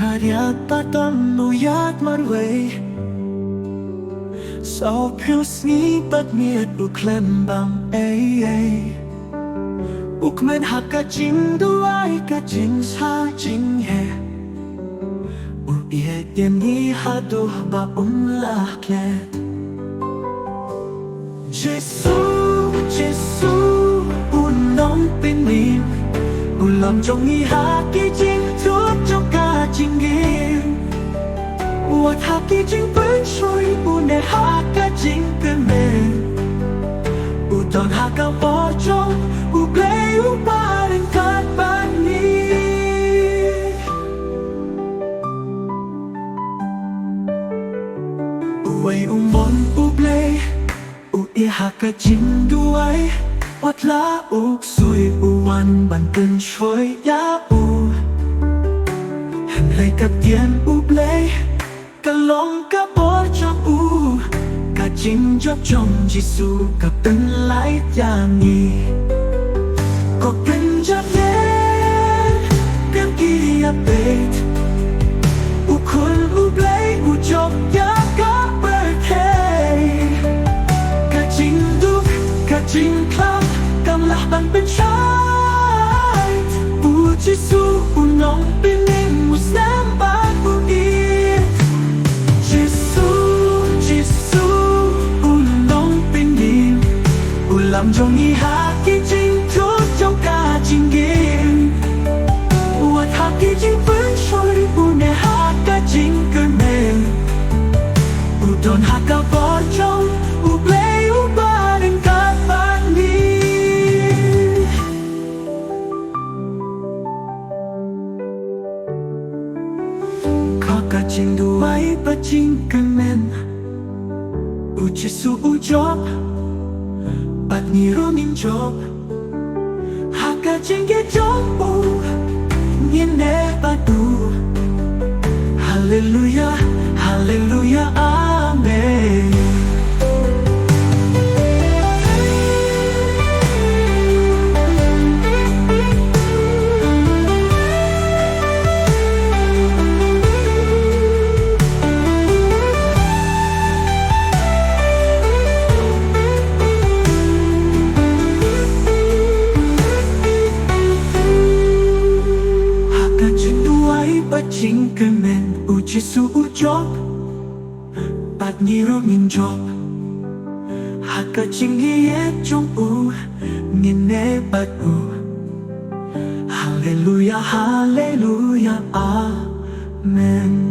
karya tatam nuyat marway Sau phiêu sni bất miệt u klem bang ay Uk men hak ka jing duai ka jing sa jing he U ie tiêm ni ha du ba la klet Jesus, Jesus, u nong pin min U lam trong ni ha ki jing thuốc trong ca jing gin U ha ki jing vẫn trôi u ne ha ka jing pen men U don ha ka bo trong u play u ba den kat ban ni U way u mon u play U ia ha ka jing duai Wat la uk sui u wan ban cân trôi ya u Hẹn lấy cặp tiền u play Cả lòng cả bó cho u Cả chính job trong Giêsu cặp tân lại ya nghi Có cân job nên Cân kia bệt U khôn u play u job ya cả birthday Cả chính đúc cả chính club Cầm lạc bằng bên trái U Giêsu u nong bên em u sáng bát u ít Giêsu Giêsu u nong bên em U làm cho nghi hạ kỳ chính thuốc trong ca chính game U hạ kỳ chính vẫn trôi u nè hạ ca chính cơn mềm U đồn hạ ca bỏ trong u play u ba đừng cắt bạn đi Cả chính duai ba chính cơn men U Giêsu u job Bat ni ro min job Ha cả chính ke job u Nhiên ne ba du Hallelujah Hallelujah Amen Chính cơ men u Giêsu u job Bát ni ro min job Ha ka chính hiet trong u Nghìn ne bát u Hallelujah Hallelujah Amen